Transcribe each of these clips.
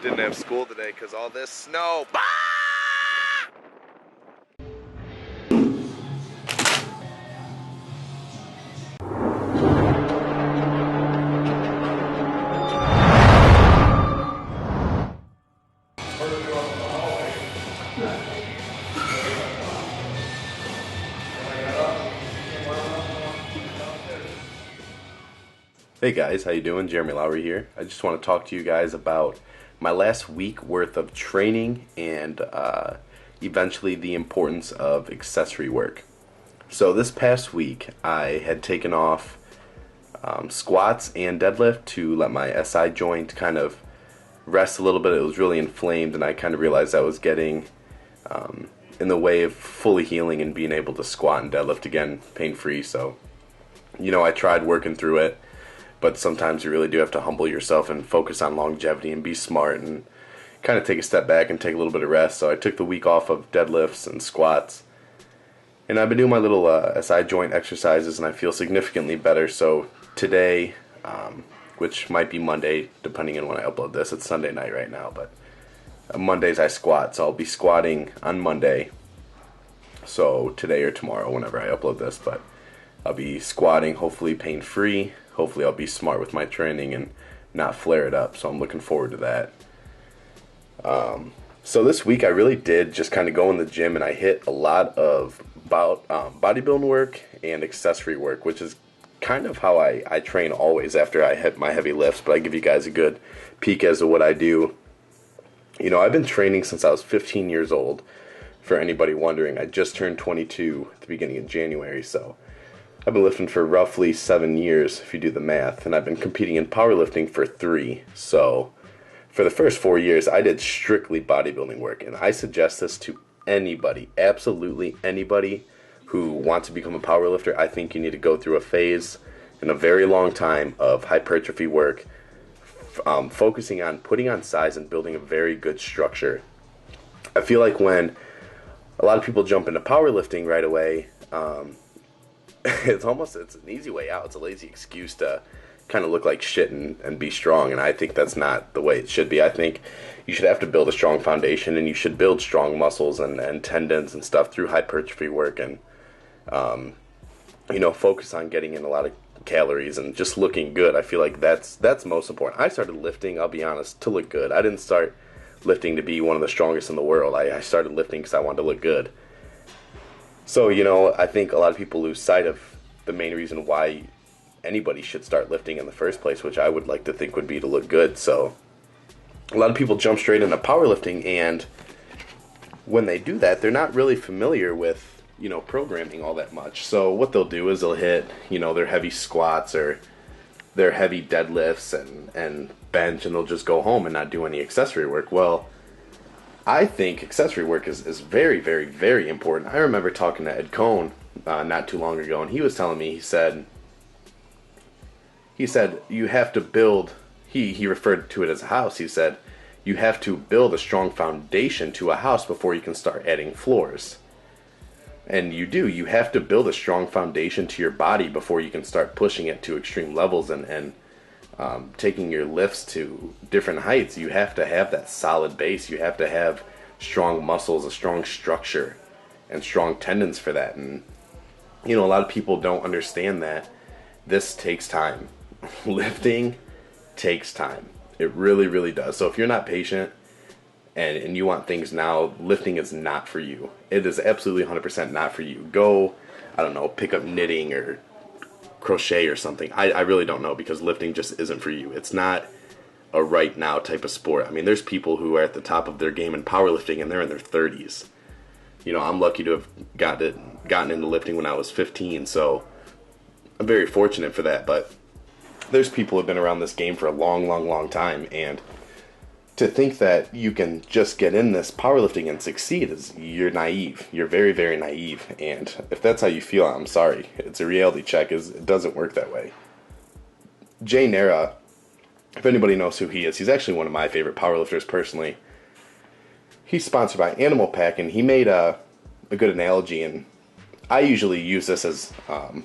Didn't have school today because all this snow. Hey guys, how you doing? Jeremy Lowry here. I just want to talk to you guys about my last week worth of training and eventually the importance of accessory work. So this past week, I had taken off squats and deadlift to let my SI joint kind of rest a little bit. It was really inflamed, and I kind of realized I was getting in the way of fully healing and being able to squat and deadlift again pain-free. So, I tried working through it, but sometimes you really do have to humble yourself and focus on longevity and be smart and kind of take a step back and take a little bit of rest. So I took the week off of deadlifts and squats, and I've been doing my little SI joint exercises, and I feel significantly better. So today, which might be Monday, depending on when I upload this, it's Sunday night right now, but Mondays I squat, so I'll be squatting on Monday. So today or tomorrow, whenever I upload this, but I'll be squatting, hopefully pain-free. Hopefully I'll be smart with my training and not flare it up, so I'm looking forward to that. So this week I really did just kind of go in the gym, and I hit a lot of bodybuilding work and accessory work, which is kind of how I train always after I hit my heavy lifts, but I give you guys a good peek as to what I do. I've been training since I was 15 years old. For anybody wondering, I just turned 22 at the beginning of January, so I've been lifting for roughly 7 years, if you do the math, and I've been competing in powerlifting for 3. So for the first 4 years, I did strictly bodybuilding work, and I suggest this to anybody, absolutely anybody who wants to become a powerlifter. I think you need to go through a phase in a very long time of hypertrophy work, focusing on putting on size and building a very good structure. I feel like when a lot of people jump into powerlifting right away, it's an easy way out. It's a lazy excuse to kind of look like shit and be strong, and I think that's not the way it should be. I think you should have to build a strong foundation, and you should build strong muscles and tendons and stuff through hypertrophy work, and focus on getting in a lot of calories and just looking good. I feel like that's most important. I started lifting, I'll be honest, to look good. I didn't start lifting to be one of the strongest in the world. I started lifting because I wanted to look good. So, I think a lot of people lose sight of the main reason why anybody should start lifting in the first place, which I would like to think would be to look good. So, a lot of people jump straight into powerlifting, and when they do that, they're not really familiar with, programming all that much. So, what they'll do is they'll hit, their heavy squats or their heavy deadlifts and bench, and they'll just go home and not do any accessory work. Well, I think accessory work is very, very, very important. I remember talking to Ed Cohn not too long ago, and he was telling me, he said you have to build, he referred to it as a house. He said you have to build a strong foundation to a house before you can start adding floors. And you have to build a strong foundation to your body before you can start pushing it to extreme levels and taking your lifts to different heights. You have to have that solid base. You have to have strong muscles, a strong structure, and strong tendons for that. And, a lot of people don't understand that this takes time. Lifting takes time. It really, really does. So if you're not patient and you want things now, lifting is not for you. It is absolutely 100% not for you. Go, I don't know, pick up knitting or crochet or something. I really don't know, because lifting just isn't for you. It's not a right now type of sport. I mean, there's people who are at the top of their game in powerlifting and they're in their 30s. I'm lucky to have gotten into lifting when I was 15, so I'm very fortunate for that. But there's people who have been around this game for a long, long, long time, and to think that you can just get in this powerlifting and succeed you're naive. You're very, very naive. And if that's how you feel, I'm sorry. It's a reality check. It doesn't work that way. Jay Nara, if anybody knows who he is, he's actually one of my favorite powerlifters personally. He's sponsored by Animal Pack, and he made a good analogy, and I usually use this as,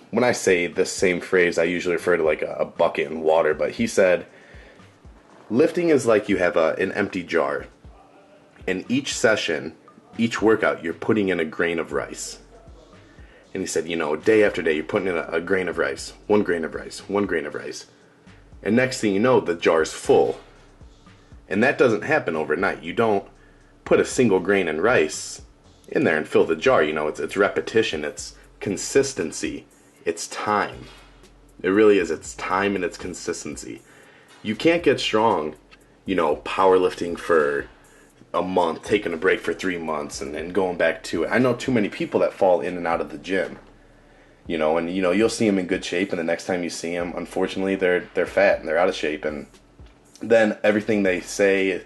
when I say this same phrase, I usually refer to like a bucket in water, but he said, Lifting is like you have an empty jar. And each session, each workout, you're putting in a grain of rice. And he said, day after day, you're putting in a grain of rice, 1 grain of rice, 1 grain of rice. And next thing you know, the jar's full. And that doesn't happen overnight. You don't put a single grain in rice in there and fill the jar. It's repetition, it's consistency, it's time. It really is. It's time and it's consistency. You can't get strong, powerlifting for a month, taking a break for 3 months, and then going back to it. I know too many people that fall in and out of the gym. You'll see them in good shape, and the next time you see them, unfortunately, they're fat and they're out of shape, and then everything they say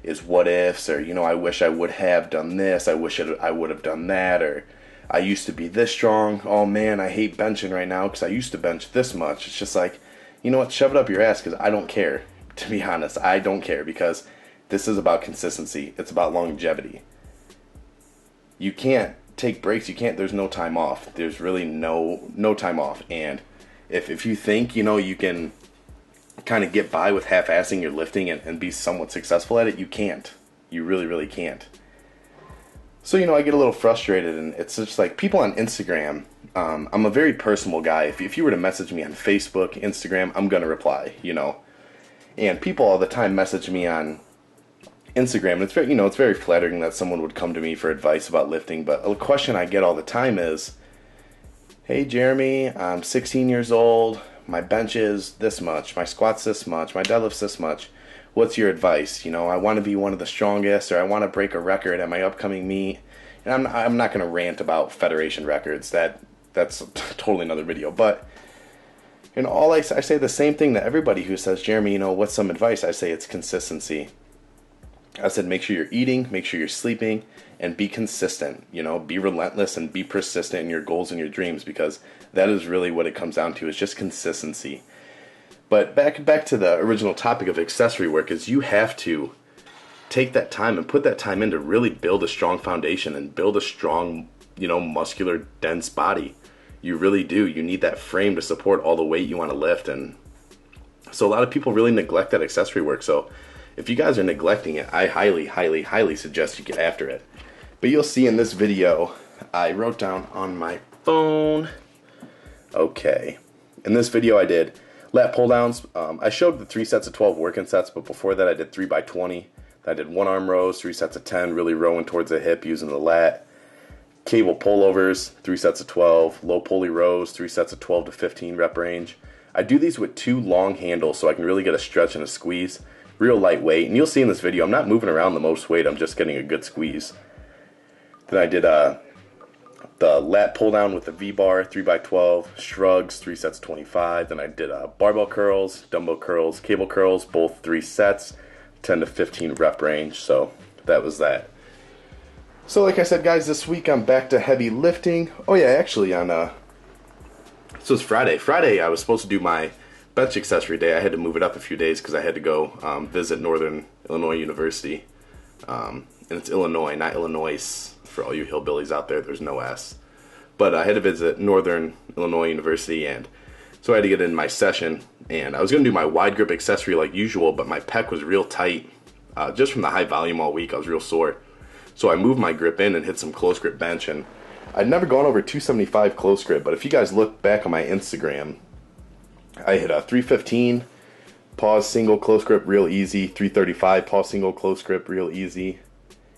is what ifs, or I wish I would have done this, I wish I would have done that, or I used to be this strong, oh man, I hate benching right now because I used to bench this much. It's just like, you know what, shove it up your ass, because I don't care. To be honest, I don't care, because this is about consistency. It's about longevity. You can't take breaks. There's no time off. There's really no time off. And if you think, you can kind of get by with half-assing your lifting and be somewhat successful at it, you can't. You really, really can't. So, I get a little frustrated, and it's just like people on Instagram. I'm a very personal guy. If you were to message me on Facebook, Instagram, I'm going to reply, And people all the time message me on Instagram, and it's very, it's very flattering that someone would come to me for advice about lifting, but a question I get all the time is, hey Jeremy, I'm 16 years old, my bench is this much, my squat's this much, my deadlift's this much, what's your advice? I want to be one of the strongest, or I want to break a record at my upcoming meet. And I'm not going to rant about federation records, that's totally another video, but I say the same thing to everybody who says, Jeremy, what's some advice? I say it's consistency. I said, make sure you're eating, make sure you're sleeping, and be consistent. Be relentless and be persistent in your goals and your dreams, because that is really what it comes down to, is just consistency. But back to the original topic of accessory work, is you have to take that time and put that time in to really build a strong foundation and build a strong, muscular, dense body. You really do. You need that frame to support all the weight you want to lift. And so a lot of people really neglect that accessory work. So if you guys are neglecting it, I highly, highly, highly suggest you get after it. But you'll see in this video, I wrote down on my phone. Okay. In this video I did lat pull downs. I showed the 3 sets of 12 working sets, but before that I did 3 by 20. I did 1 arm rows, 3 sets of 10, really rowing towards the hip using the lat. Cable pullovers, 3 sets of 12. Low pulley rows, 3 sets of 12 to 15 rep range. I do these with 2 long handles so I can really get a stretch and a squeeze. Real lightweight, and you'll see in this video I'm not moving around the most weight, I'm just getting a good squeeze. Then I did the lat pull down with the V-bar, 3 by 12, shrugs, 3 sets 25. Then I did barbell curls, dumbbell curls, cable curls, both 3 sets, 10 to 15 rep range. So that was that. So like I said, guys, this week I'm back to heavy lifting. Oh yeah, actually so it's Friday. Friday I was supposed to do my bench accessory day. I had to move it up a few days because I had to go visit Northern Illinois University. And it's Illinois, not Illinois. For all you hillbillies out there, there's no S. But I had to visit Northern Illinois University, and so I had to get in my session. And I was going to do my wide grip accessory like usual, but my pec was real tight. Just from the high volume all week, I was real sore. So I moved my grip in and hit some close grip bench. And I'd never gone over 275 close grip, but if you guys look back on my Instagram, I hit a 315 pause single close grip real easy, 335 pause single close grip real easy,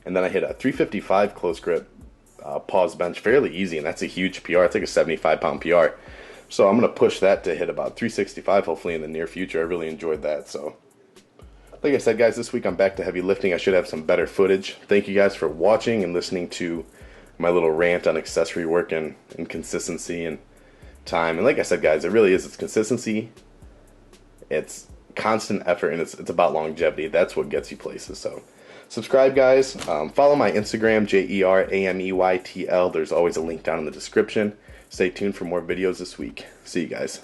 and then I hit a 355 close grip pause bench fairly easy, and that's a huge PR. It's like a 75-pound PR. So I'm going to push that to hit about 365 hopefully in the near future. I really enjoyed that. So like I said, guys, this week I'm back to heavy lifting. I should have some better footage. Thank you guys for watching and listening to my little rant on accessory work and consistency and time. And like I said, guys, it really is. It's consistency, it's constant effort, and it's about longevity. That's what gets you places. So subscribe, guys. Follow my Instagram, JERAMEYTL. There's always a link down in the description. Stay tuned for more videos this week. See you guys.